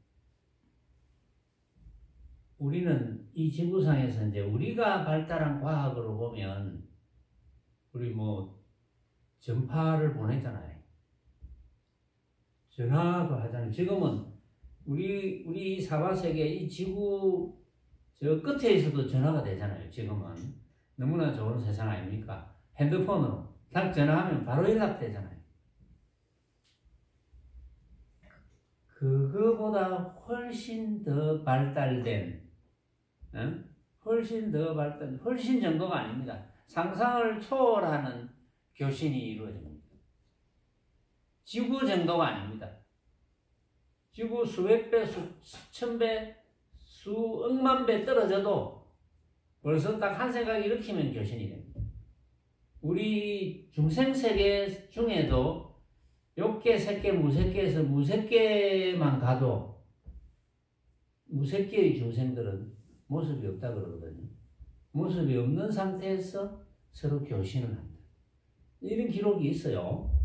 우리는 이 지구상에서 이제 우리가 발달한 과학으로 보면 우리 뭐 전파를 보내잖아요. 전화도 하잖아요. 지금은 우리 사바세계 이 지구 저 끝에 있어도 전화가 되잖아요. 지금은 너무나 좋은 세상 아닙니까? 핸드폰으로 딱 전화하면 바로 연락되잖아요. 그거보다 훨씬 더 발달된 훨씬 정도가 아닙니다. 상상을 초월하는 교신이 이루어집니다. 지구 정도가 아닙니다. 지구 수백 배, 수천 배, 수억만 배 떨어져도 벌써 딱 한 생각 일으키면 교신이 됩니다. 우리 중생세계 중에도 욕계, 색계, 무색계에서 무색계만 가도 무색계의 중생들은 모습이 없다 그러거든요. 모습이 없는 상태에서 서로 교신을 한다. 이런 기록이 있어요.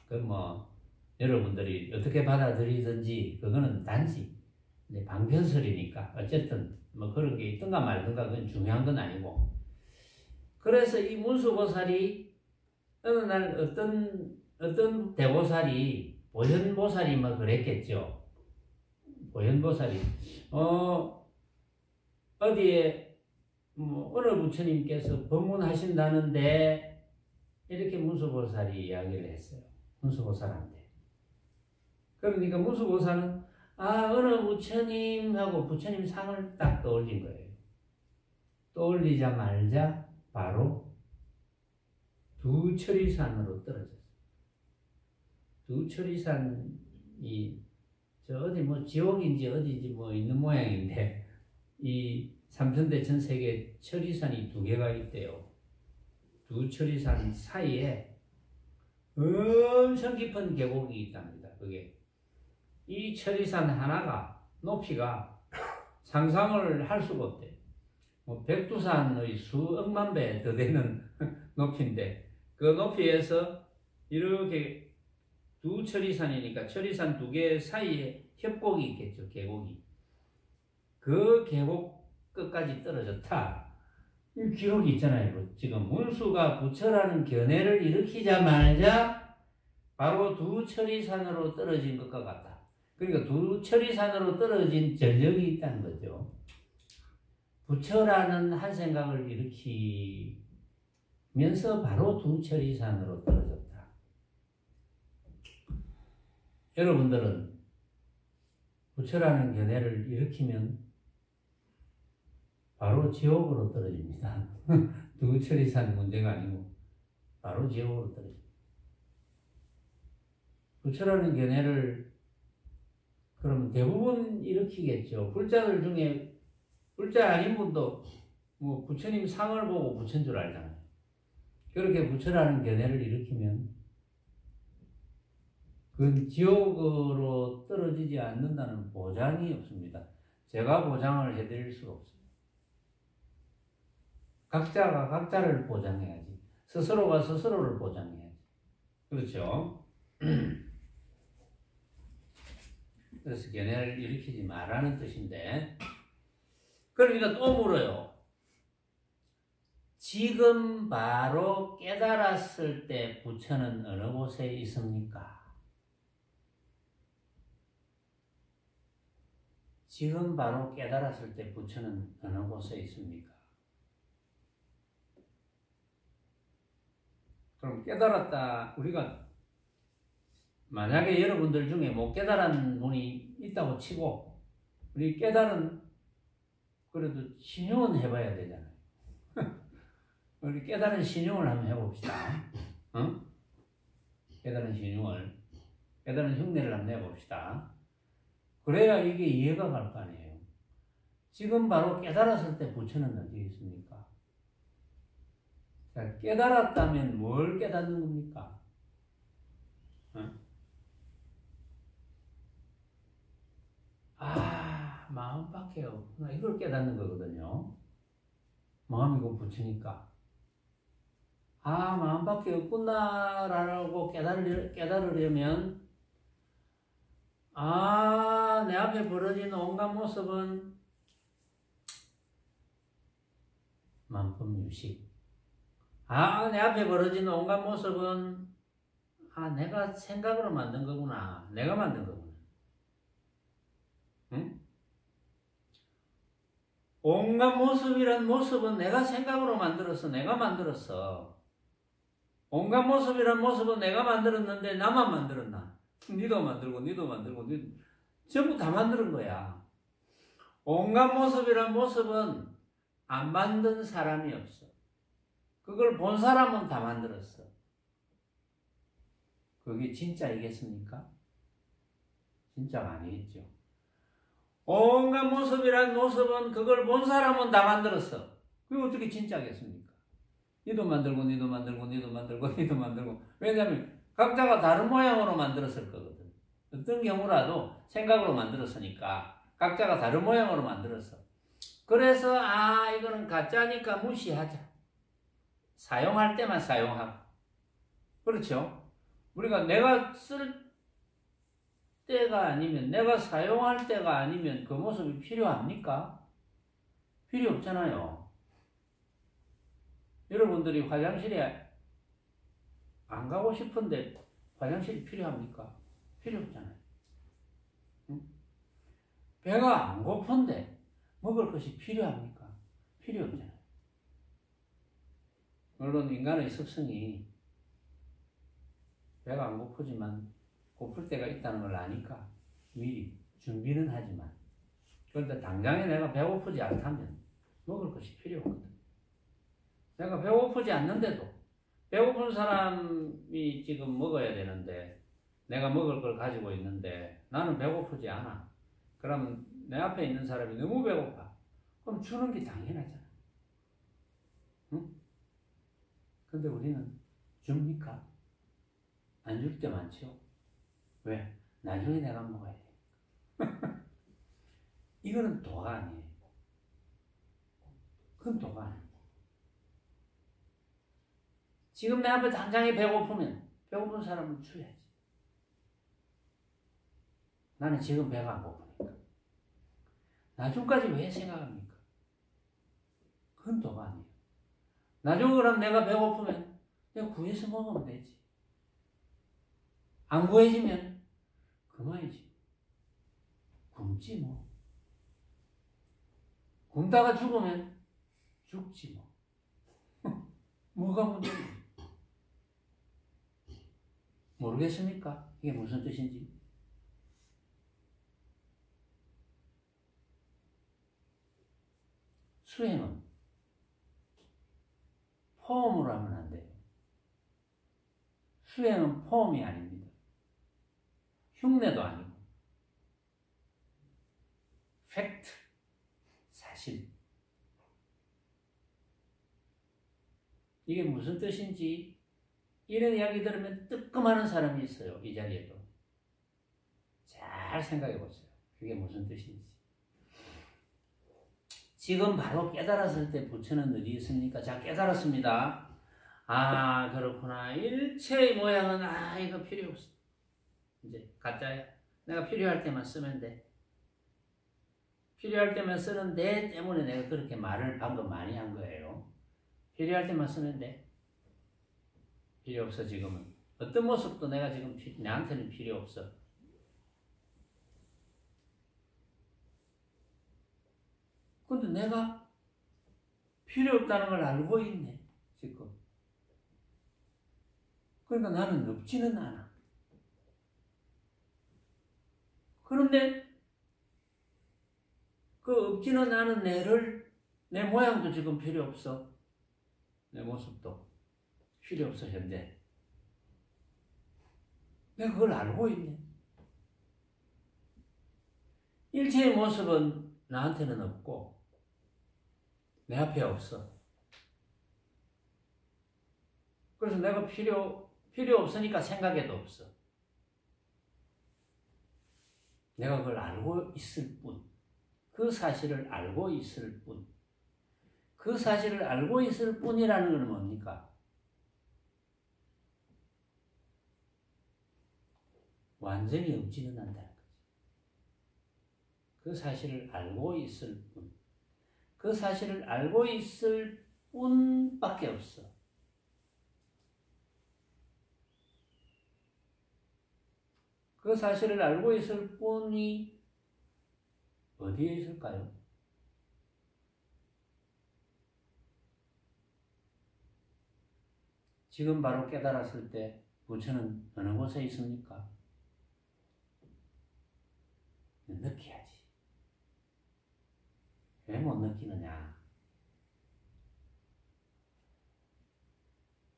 그 뭐 여러분들이 어떻게 받아들이든지 그거는 단지 이제 방편설이니까 어쨌든 뭐 그런 게 있든가 말든가 그건 중요한 건 아니고. 그래서 이 문수보살이 어느 날 어떤 대보살이 보현보살이 뭐 그랬겠죠. 보현보살이 어디에 뭐 어느 부처님께서 법문하신다는데 이렇게 문수보살이 이야기를 했어요. 문수보살한테. 그러니까 문수보살은 어느 부처님하고 부처님 상을 딱 떠올린 거예요. 떠올리자마자 바로 두 철이산으로 떨어졌어요. 두 철이산 저 어디 뭐 지옥인지 어디지 뭐 있는 모양인데, 이 삼천대 천세계 천리산이 두 개가 있대요. 두 천리산 사이에 엄청 깊은 계곡이 있답니다. 그게 이 천리산 하나가 높이가 상상을 할 수가 없대요. 뭐 백두산의 수억만 배 더 되는 높이인데, 그 높이에서 이렇게 두 천리산이니까 천리산 두 개 사이에 협곡이 있겠죠. 계곡이. 그 계곡 끝까지 떨어졌다. 이 기록이 있잖아요. 지금 문수가 부처라는 견해를 일으키자마자 바로 두 천리산으로 떨어진 것과 같다. 그러니까 두 천리산으로 떨어진 전력이 있다는 거죠. 부처라는 한 생각을 일으키면서 바로 두 천리산으로 떨어졌다. 여러분들은 부처라는 견해를 일으키면 바로 지옥으로 떨어집니다. 두 천리산 문제가 아니고 바로 지옥으로 떨어집니다. 부처라는 견해를 그럼 대부분 일으키겠죠. 불자들 중에 불자 아닌 분도 뭐 부처님 상을 보고 부처인 줄 알잖아요. 그렇게 부처라는 견해를 일으키면 그건 지옥으로 떨어지지 않는다는 보장이 없습니다. 제가 보장을 해드릴 수가 없습니다. 각자가 각자를 보장해야지. 스스로가 스스로를 보장해야지. 그렇죠? 그래서 견해를 일으키지 말라는 뜻인데, 그러니까 또 물어요. 지금 바로 깨달았을 때 부처는 어느 곳에 있습니까? 지금 바로 깨달았을 때 부처는 어느 곳에 있습니까? 그럼 깨달았다, 우리가 만약에 여러분들 중에 못 깨달은 분이 있다고 치고, 우리 깨달은, 그래도 신용은 해봐야 되잖아요. 우리 깨달은 신용을 한번 해봅시다. 어? 깨달은 신용을, 깨달은 흉내를 한번 내봅시다. 그래야 이게 이해가 갈 거 아니에요. 지금 바로 깨달았을 때 부처는 어디 있습니까? 자, 깨달았다면 뭘 깨닫는 겁니까? 어? 마음밖에 없구나. 이걸 깨닫는 거거든요. 마음이고 부처니까. 마음밖에 없구나라고 깨달으려면, 내 앞에 벌어진 온갖 모습은 만품유식. 내 앞에 벌어진 온갖 모습은 내가 생각으로 만든 거구나. 내가 만든 거구나. 응? 온갖 모습이란 모습은 내가 생각으로 만들었어. 내가 만들었어. 온갖 모습이란 모습은 내가 만들었는데 나만 만들었나? 니도 만들고 니도 만들고 전부 다 만드는 거야. 온갖 모습이란 모습은 안 만든 사람이 없어. 그걸 본 사람은 다 만들었어. 그게 진짜이겠습니까? 진짜가 아니겠죠. 온갖 모습이란 모습은 그걸 본 사람은 다 만들었어. 그게 어떻게 진짜겠습니까? 니도 만들고 니도 만들고 니도 만들고 니도 만들고. 왜냐하면 각자가 다른 모양으로 만들었을 거거든. 어떤 경우라도 생각으로 만들었으니까 각자가 다른 모양으로 만들었어. 그래서 이거는 가짜니까 무시하자. 사용할 때만 사용하고. 그렇죠? 우리가 내가 쓸 때가 아니면, 내가 사용할 때가 아니면 그 모습이 필요합니까? 필요 없잖아요. 여러분들이 화장실에 안 가고 싶은데 화장실이 필요합니까? 필요 없잖아요. 응? 배가 안 고픈데 먹을 것이 필요합니까? 필요 없잖아요. 물론 인간의 습성이 배가 안 고프지만 고플 때가 있다는 걸 아니까 미리 준비는 하지만, 그런데 당장에 내가 배고프지 않다면 먹을 것이 필요 없거든. 내가 배고프지 않는데도 배고픈 사람이 지금 먹어야 되는데 내가 먹을 걸 가지고 있는데 나는 배고프지 않아. 그러면 내 앞에 있는 사람이 너무 배고파. 그럼 주는 게 당연하잖아. 응? 근데 우리는 줍니까? 안 줄 때 많죠. 왜? 나중에 내가 먹어야 돼. 이거는 도가 아니에요. 그건 도가 아니에요. 지금 내 앞에 당장에 배고프면 배고픈 사람은 줘야지. 나는 지금 배가 안 고프니까. 나중까지 왜 생각합니까? 그건 도가 아니에요. 나중에 그럼 내가 배고프면 내가 구해서 먹으면 되지. 안 구해지면 그만이지. 굶지 뭐. 굶다가 죽으면 죽지 뭐. 뭐가 문제냐? 모르겠습니까? 이게 무슨 뜻인지? 수행은 포옹으로 하면 안 돼요. 수행은 포옹이 아닙니다. 흉내도 아니고. 팩트, 사실. 이게 무슨 뜻인지 이런 이야기 들으면 뜨끔하는 사람이 있어요. 이 자리에도. 잘 생각해 보세요. 그게 무슨 뜻인지. 지금 바로 깨달았을 때 부처는 어디 있습니까? 자, 깨달았습니다. 아, 그렇구나. 일체의 모양은 이거 필요 없어. 이제 가짜야. 내가 필요할 때만 쓰면 돼. 필요할 때만 쓰는 데 때문에 내가 그렇게 말을 방금 많이 한 거예요. 필요할 때만 쓰면 돼. 필요 없어 지금은. 어떤 모습도 내가 지금 나한테는 필요 없어. 근데 내가 필요 없다는 걸 알고 있네 지금. 그러니까 나는 없지는 않아. 그런데 그 없지는 않은 내 모양도 지금 필요 없어. 내 모습도 필요 없어 현재. 내가 그걸 알고 있네. 일체의 모습은 나한테는 없고 내 앞에 없어. 그래서 내가 필요 없으니까 생각에도 없어. 내가 그걸 알고 있을 뿐. 그 사실을 알고 있을 뿐. 그 사실을 알고 있을 뿐이라는 건 뭡니까? 완전히 없지는 않다는 거지. 그 사실을 알고 있을 뿐. 그 사실을 알고 있을 뿐밖에 없어. 그 사실을 알고 있을 뿐이 어디에 있을까요? 지금 바로 깨달았을 때 부처는 어느 곳에 있습니까? 느껴야지. 왜 못 느끼느냐?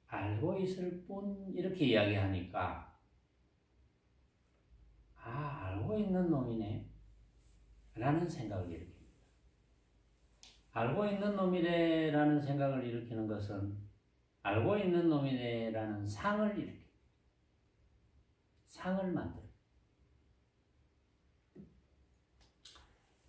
알고 있을 뿐 이렇게 이야기하니까 알고 있는 놈이네 라는 생각을 일으킵니다. 알고 있는 놈이네 라는 생각을 일으키는 것은 알고 있는 놈이네 라는 상을 일으킵니다. 상을 만들어.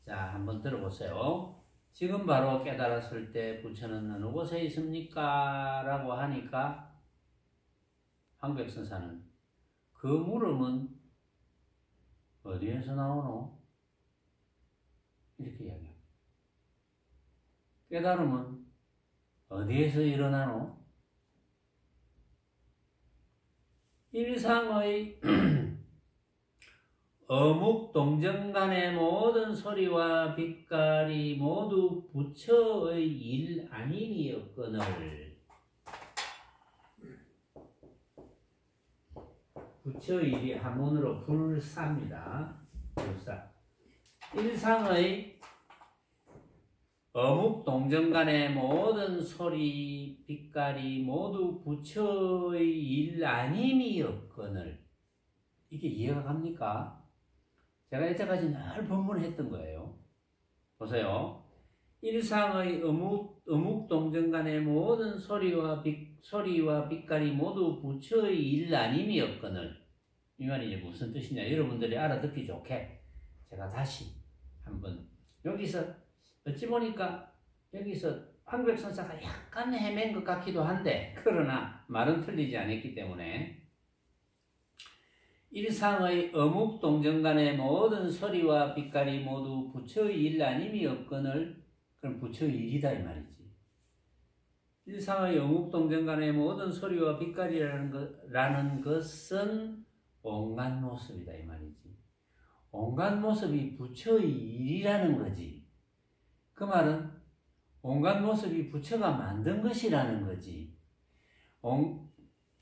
자, 한번 들어보세요. 지금 바로 깨달았을 때 부처는 어느 곳에 있습니까? 라고 하니까 황백선사는 그 물음은 어디에서 나오노? 이렇게 이야기합니다. 깨달음은 어디에서 일어나노? 일상의 어묵 동정간의 모든 소리와 빛깔이 모두 부처의 일 아니니였거늘. 부처의 일이 한문으로 불사입니다. 불사. 일상의 어묵 동정간의 모든 소리 빛깔이 모두 부처의 일 아님이었거늘. 이게 이해가 갑니까? 제가 이때까지 늘 본문했던 거예요. 보세요. 일상의 어묵 동정 간의 모든 소리와 빛깔이 모두 부처의 일 아님이었거늘. 이 말이 이제 무슨 뜻이냐? 여러분들이 알아듣기 좋게 제가 다시 한번 여기서 어찌 보니까 여기서 황백선사가 약간 헤맨 것 같기도 한데 그러나 말은 틀리지 않았기 때문에 일상의 어묵 동정 간의 모든 소리와 빛깔이 모두 부처의 일 아님이었거늘. 그럼 부처의 일이다 이 말이지. 일상의 어묵 동정 간의 모든 소리와 빛깔이라는 것은 온갖 모습이다 이 말이지. 온갖 모습이 부처의 일이라는 거지. 그 말은 온갖 모습이 부처가 만든 것이라는 거지.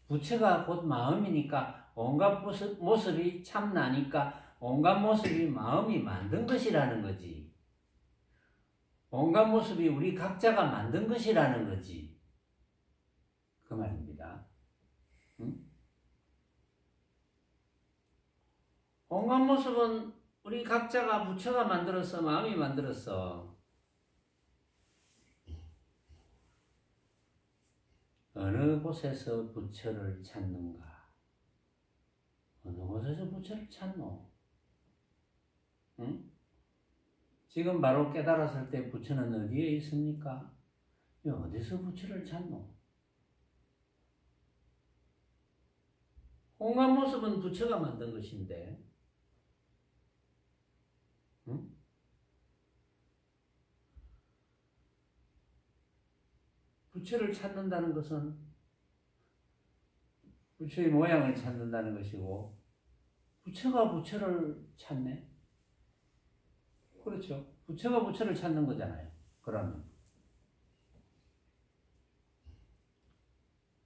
부처가 곧 마음이니까 온갖 모습이 참나니까 온갖 모습이 마음이 만든 것이라는 거지. 온갖 모습이 우리 각자가 만든 것이라는 거지. 그 말입니다. 응? 온갖 모습은 우리 각자가 부처가 만들었어, 마음이 만들었어. 어느 곳에서 부처를 찾는가? 어느 곳에서 부처를 찾노? 응? 지금 바로 깨달았을 때 부처는 어디에 있습니까? 어디서 부처를 찾노? 온갖 모습은 부처가 만든 것인데, 응? 부처를 찾는다는 것은 부처의 모양을 찾는다는 것이고, 부처가 부처를 찾네? 그렇죠. 부처가 부처를 찾는 거잖아요. 그러면.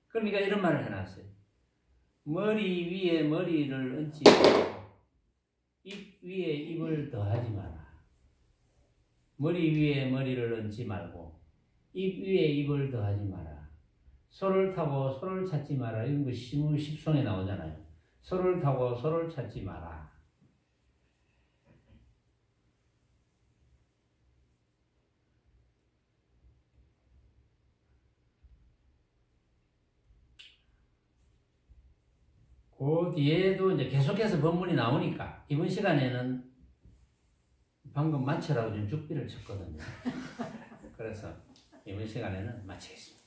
그러니까 이런 말을 해놨어요. 머리 위에 머리를 얹지 말고, 입 위에 입을 더하지 마라. 머리 위에 머리를 얹지 말고, 입 위에 입을 더하지 마라. 소를 타고 소를 찾지 마라. 이런 거 시무십송에 나오잖아요. 소를 타고 소를 찾지 마라. 그 뒤에도 이제 계속해서 본문이 나오니까 이번 시간에는 방금 마치라고 좀 죽비를 쳤거든요. 그래서 이번 시간에는 마치겠습니다.